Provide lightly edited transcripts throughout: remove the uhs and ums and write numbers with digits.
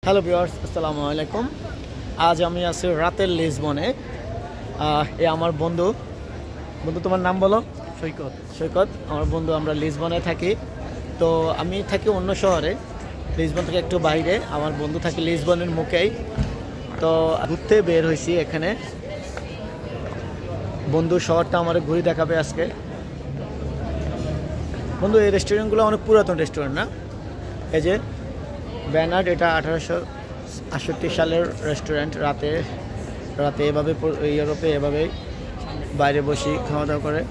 Hello viewers, আসসালামু আলাইকুম। আজ আমি আছি রাতের লিসবনে। এ আমার বন্ধু তোমার নাম বলো? সৈকত আমার বন্ধু। আমরা লিসবনে থাকি। তো আমি থাকি অন্য শহরে, লিসবন থেকে একটু বাইরে। আমার বন্ধু থাকে লিসবনের মুখেই। তো ঘুরতে বের হয়েছি এখানে। বন্ধু শহরটা আমার ঘুরে দেখাবে আজকে। বন্ধু, এই রেস্টুরেন্টগুলো অনেক পুরাতন রেস্টুরেন্ট না? এই যে ব্যানার্ড, এটা 1868 সালের রেস্টুরেন্ট। রাতে এভাবে ইউরোপে এভাবে বাইরে বসে খাওয়া দাওয়া করে।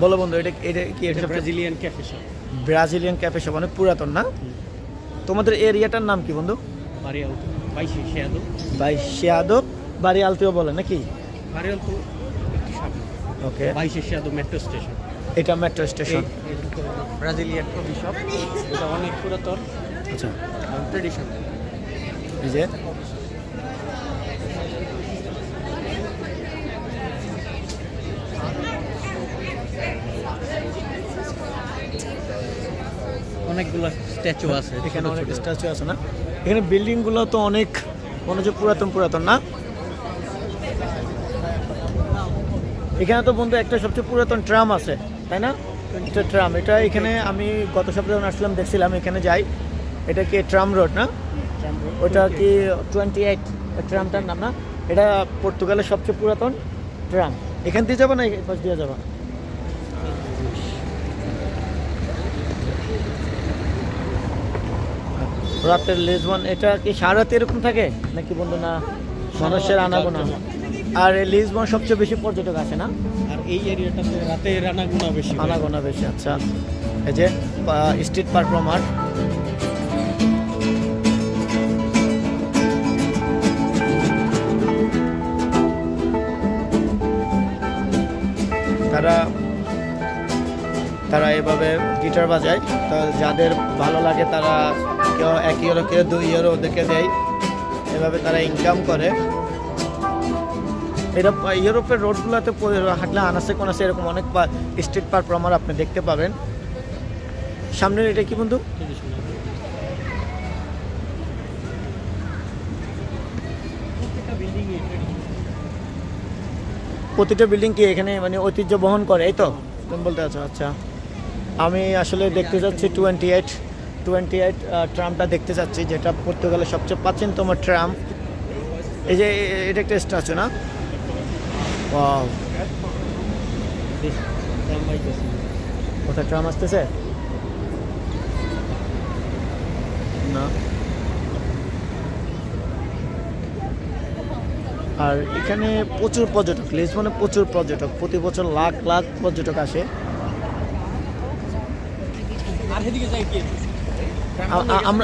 বলো বন্ধু, এটা কি? এটা ব্রাজিলিয়ান ক্যাফে শপ, অনেক পুরাতন না? তোমাদের এরিয়াটার নাম কি বন্ধু? বাইশিয়াদো বাড়ি আলতিও বলে নাকি? ওকে, মেট্রো স্টেশন। এটা metro station. Brazilian coffee shop, এটা অনেক পুরাতন। আচ্ছা, ট্রেডিশন। এই যে অনেকগুলো স্ট্যাচু আছে এখানে, অনেক স্ট্যাচু আছে না? এখানে বিল্ডিংগুলো তো অনেক মনে হচ্ছে পুরাতন না? এখানে তো বন্ধু একটা সবচেয়ে পুরাতন ট্রাম আছে, তাই না? এটা ট্রাম, এটা এখানে আমি গত সপ্তাহে যখন আসলাম দেখছিলাম, এখানে যাই। এটা কি ট্রাম রোড না? ওটা কি 28 ট্রামটার নাম না? এটা পর্তুগালের সবচেয়ে পুরাতন ট্রাম। এখান দিয়ে যাবো না এই পাশ দিয়ে যাবো? রাতের লিসবন এটা কি সারা রাতে এরকম থাকে নাকি বন্ধু? না, মানুষের আনাগোনা। আর এই লিসবন সবচেয়ে বেশি পর্যটক আসে না? আর এই এরিয়াটাতে রাতের আনাগোনা বেশি। আচ্ছা, এই যে স্ট্রিট পারফর্মার। তারা এভাবে গিটার বাজায়। তো যাদের ভালো লাগে তারা কেউ 1 ইউরো, কেউ 2 ইউরো ওদেরকে দেয়। এভাবে তারা ইনকাম করে। এটা ইউরোপের রোডগুলোতে হাঁটলে আনাসে কোনাসে এরকম অনেক স্ট্রিট পারফর্মার আপনি দেখতে পাবেন। সামনের এটা কি বন্ধু? প্রতিটা বিল্ডিং কি এখানে মানে ঐতিহ্য বহন করে, এই তো তুমি বলতে আছো? আচ্ছা, আমি আসলে দেখতে যাচ্ছি 28 ট্রামটা দেখতে যাচ্ছি, যেটা পর্তুগালের সবচেয়ে প্রাচীনতম ট্রাম। এই যে এটা একটা স্ট্যাচু না? ওয়াও, কোথায় ট্রাম আসতেছে না? আর এখানে প্রচুর পর্যটক, লিসবনে প্রচুর পর্যটক, প্রতি বছর লাখ লাখ পর্যটক আসে।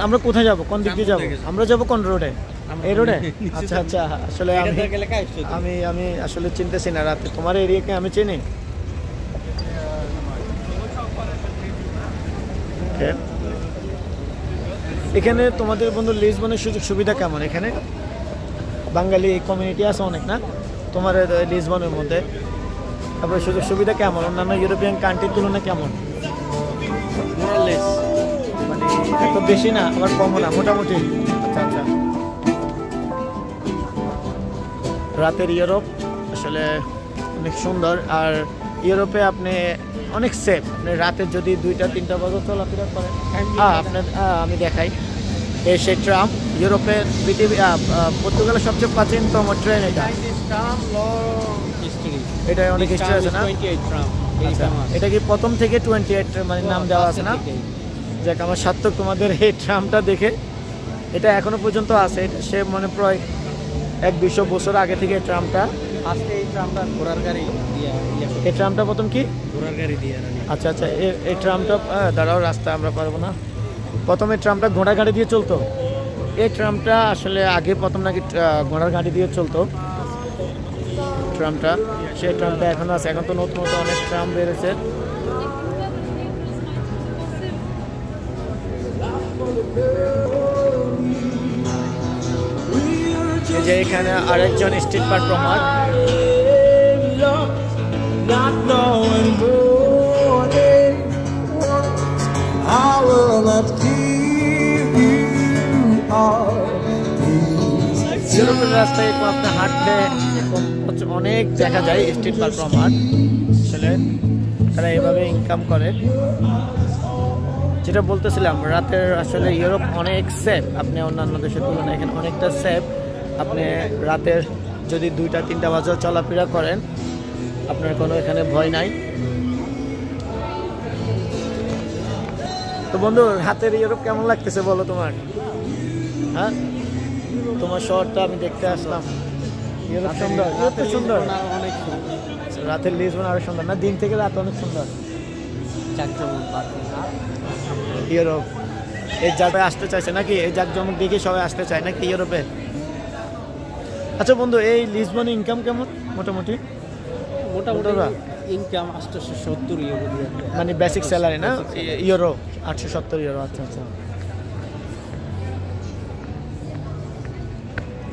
আমরা কোথায় যাব? কোন দিক দিয়ে যাব? আমরা যাব কোন রোডে? এই রোডে? আচ্ছা আচ্ছা, আসলে আমি আসলে চিনতেছি না। রাতে তোমার এরিয়াকে আমি চিনি। এখানে তোমাদের বন্ধু লিসবনের সুযোগ সুবিধা কেমন? এখানে বাঙালি কমিউনিটি আছে অনেক না তোমার লিসবনের মধ্যে? তারপরে সুযোগ সুবিধা কেমন অন্যান্য ইউরোপিয়ান কান্ট্রির তুলনায়? কেমন? মানে এত বেশি না, আবার কমও না, মোটামুটি। আচ্ছা আচ্ছা, রাতের ইউরোপ আসলে অনেক সুন্দর। আর ইউরোপে আপনি অনেক সেফ। আপনি রাতে যদি 2টা-3টা বছর চলাফেরা করেন, আপনার আমি দেখাই এই সেই ট্রাম। ইউরোপের পর্তুগালের সবচেয়ে প্রাচীনতম ট্রেন এটা। এটা অনেক হিস্ট্রি আছে না? এটা কি প্রথম থেকে 28 মানে নাম দেওয়া আছে না? যাক, আমার সার্থক তোমাদের এই ট্রামটা দেখে। এটা এখনো পর্যন্ত আছে। সে মানে প্রায় 100-200 বছর আগে থেকে এই ট্রামটা। এই ট্রামটা প্রথম কি ঘোড়ার গাড়ি দিয়ে? আচ্ছা আচ্ছা, এই ট্রামটা দাঁড়াও, রাস্তা আমরা পারবো না। প্রথমে ট্রামটা ঘোড়া গাড়ি দিয়ে চলতো। এই ট্রামটা আসলে আগে প্রথম নাকি ঘোড়ার গাড়ি দিয়ে চলতো ট্রামটা। সেই ট্রামটা এখন আছে। এখন তো নতুন নতুন অনেক ট্রাম বেড়েছে। এই যে এখানে আরেকজন street performer. I will not give you ইউরোপের রাস্তায় আপনি হাঁটলে অনেক দেখা যায় স্ট্রিট পারফর্ম হাট। আসলে তারা এভাবে ইনকাম করে। যেটা বলতেছিলাম, রাতের আসলে ইউরোপ অনেক সেফ, আপনি অন্যান্য দেশের তুলনায় এখানে অনেকটা সেফ। আপনি রাতের যদি 2টা-3টা বাজে চলাফেরা করেন, আপনার কোনো এখানে ভয় নাই। তো বন্ধু, রাতের ইউরোপ কেমন লাগতেছে বলো তোমার? হ্যাঁ, তোমার শহরটা আমি দেখতে আসলাম। ইউরোপ সুন্দর, এত সুন্দর, অনেক রাতের লিসবন আরো সুন্দর না? দিন থেকে রাত অনেক সুন্দর। ইউরোপ এই জায়গায় আসতে চাইছে নাকি? এই জাঁকজমক দেখে সবাই আসতে চায় নাকি ইউরোপে? আচ্ছা বন্ধু, এই লিসবনে ইনকাম কেমন মোটামুটি? ইনকাম 870 ইউরো, মানে বেসিক স্যালারি না? Euro 870 euro. আচ্ছা আচ্ছা,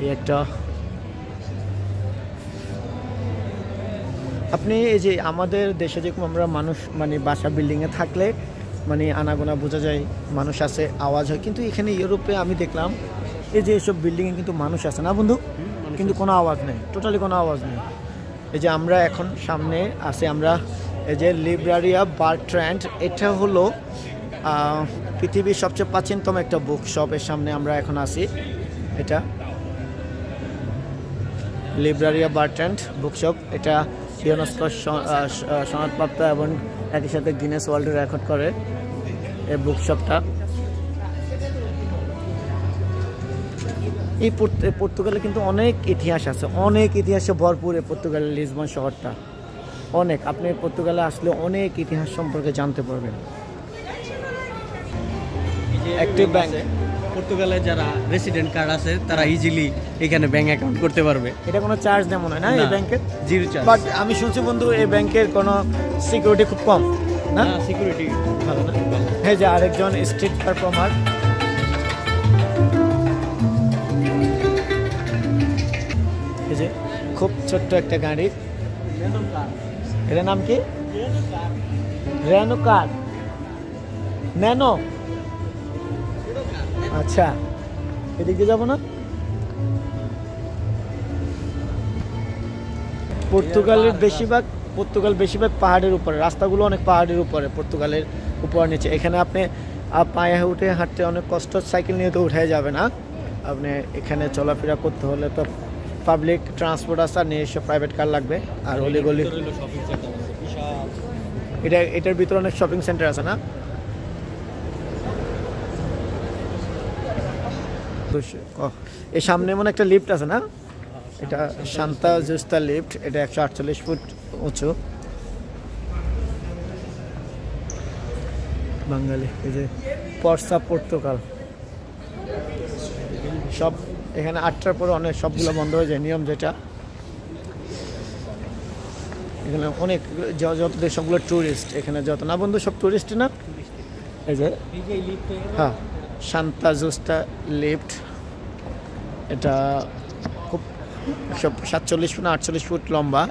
এই একটা। আপনি এই যে আমাদের দেশে যেরকম আমরা মানুষ মানে বাসা বিল্ডিংয়ে থাকলে মানে আনাগোনা বোঝা যায়, মানুষ আছে, আওয়াজ হয়, কিন্তু এখানে ইউরোপে আমি দেখলাম এই যে এসব বিল্ডিংয়ে কিন্তু মানুষ আছে না বন্ধু, কিন্তু কোনো আওয়াজ নেই, টোটালি কোনো আওয়াজ নেই। এই যে আমরা এখন সামনে আছি, আমরা এই যে লিব্রারিয়া বারট্রান্ড, এটা হলো পৃথিবীর সবচেয়ে প্রাচীনতম একটা বুক শপের সামনে আমরা এখন আছি। এটা লিব্রারিয়া বারট্রান্ড বুকশপ, এটা ইউনেস্কো সনদপ্রাপ্ত এবং একই সাথে গিনেস ওয়ার্ল্ড রেকর্ড করে এই বুকশপটা। এই পর্তুগালে কিন্তু অনেক ইতিহাস আছে, অনেক ইতিহাসে ভরপুর এই পর্তুগালের লিসবন শহরটা। অনেক, আপনি পর্তুগালে আসলে অনেক ইতিহাস সম্পর্কে জানতে পারবেন। অ্যাক্টিভ ব্যাংক, পর্তুগালে যারা রেসিডেন্ট কার্ড আছে তারা ইজিলি এখানে ব্যাংক অ্যাকাউন্ট করতে পারবে। এটা কোনো চার্জ নেই মনে হয় না এই ব্যাংকের? Zero charge. বাট আমি শুনছি বন্ধু এই ব্যাংকের কোনো সিকিউরিটি খুব কম না? সিকিউরিটি ভালো না? হ্যাঁ, যে আরেকজন স্ট্রিট পারফর্মার, এই যে খুব ছোট্ট একটা গাড়ি, এটার নাম কি? রেনো কার, ন্যানো। আচ্ছা, এদিক দিয়ে যাবো না? পর্তুগাল বেশিরভাগ পাহাড়ের উপরে, রাস্তাগুলো অনেক পাহাড়ের উপরে, পর্তুগালের উপর নিচে। এখানে আপনি পায়ে উঠে হাঁটতে অনেক কষ্ট, সাইকেল নিয়ে তো উঠে যাবে না। আপনি এখানে চলাফেরা করতে হলে তো পাবলিক ট্রান্সপোর্ট আছে, আর নিজস্ব প্রাইভেট কার লাগবে। আর অলিগলি, এটার ভিতরে অনেক শপিং সেন্টার আছে না? এই সামনে মনে একটা লিফট আছে না? এটা শান্তা জুস্তা লিফট, এটা 148 ফুট উঁচু। বাঙালি, এই যে পর্সা পর্তুগাল সব এখানে 8টার পরে অনেক সবগুলো বন্ধ হয়ে যায়, নিয়ম যেটা। এখানে অনেক যত সবগুলো ট্যুরিস্ট, এখানে যত না বন্ধু সব ট্যুরিস্ট না? এই যে হ্যাঁ, শান্তা জুস্তা লিফট, এটা খুব 47 ফুট না 48 ফুট লম্বা।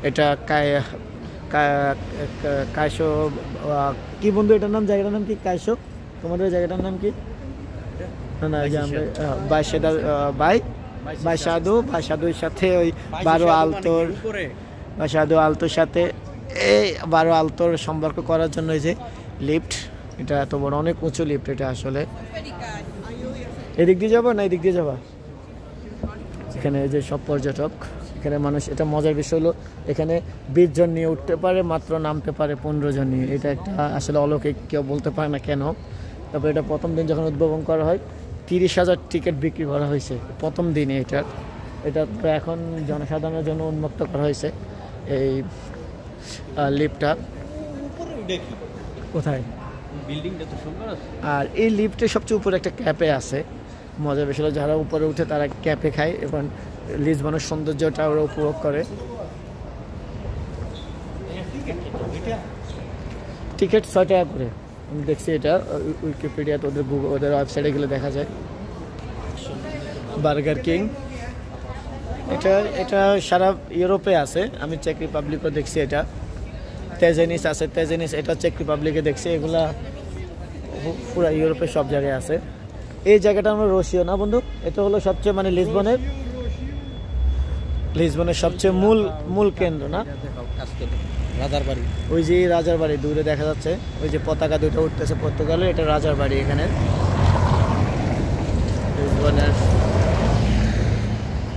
এটা কায়সো কি বন্ধু, এটার নাম, জায়গাটার নাম কি? কায়সো, তোমাদের জায়গাটার নাম কি? না, যে আমরা বাইসাদুর সাথে ওই 12 আলতোর সাথে এই 12 আলতোর সম্পর্ক করার জন্য এই যে লিফট, এটা এত বড় অনেক উঁচু লিফট। এটা আসলে এদিক দিয়ে যাবো না এদিক দিয়ে যাবা? এখানে যে সব পর্যটক, এখানে মানুষ, এটা মজার বিষয় হলো এখানে 20 জন নিয়ে উঠতে পারে, মাত্র নামতে পারে 15 জন নিয়ে। এটা একটা আসলে অলৌকিক, কেউ বলতে পারে না কেন। তারপরে এটা প্রথম দিন যখন উদ্ভাবন করা হয় 30,000 টিকিট বিক্রি করা হয়েছে প্রথম দিনে। এটা তো এখন জনসাধারণের জন্য উন্মুক্ত করা হয়েছে এই লিফটটা। কোথায়? আর এই লিফটের সবচেয়ে উপরে একটা ক্যাফে আছে। মজার বিষয় হলো যারা উপরে উঠে তারা ক্যাফে খায় এবং লিসবনের সৌন্দর্যটা ওরা উপভোগ করে। টিকিট 6 টাকা করে আমি দেখছি, এটা উইকিপিডিয়াতে ওদের ওয়েবসাইটে গেলে দেখা যায়। বার্গার কিং, এটা সারা ইউরোপে আছে, আমি চেক রিপাবলিকও দেখছি। এটা তেজেনিস আছে, এটা চেক রিপাবলিকে দেখছি। এগুলা পুরো ইউরোপে সব জায়গায় আছে। এই জায়গাটা আমরা রসিও না বন্ধু, এটা হলো সবচেয়ে মানে লিসবনের সবচেয়ে মূল কেন্দ্র না। রাজার বাড়ি, ওই যে রাজার বাড়ি দূরে দেখা যাচ্ছে, ওই যে পতাকা দুটো উঠতেছে পর্তুগালের, এটা রাজার বাড়ি এখানে লিসবনের।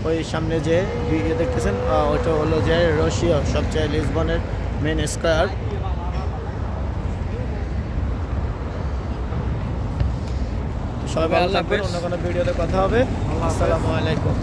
ওই সামনে যে ভিডিও দেখতেছেন ওইটা হলো যে রশিয়া সবচেয়ে লিসবনের মেন স্কয়ার। সবাই ভালো থাকবেন, অন্য কোনো ভিডিওতে কথা হবে। আসসালামু আলাইকুম।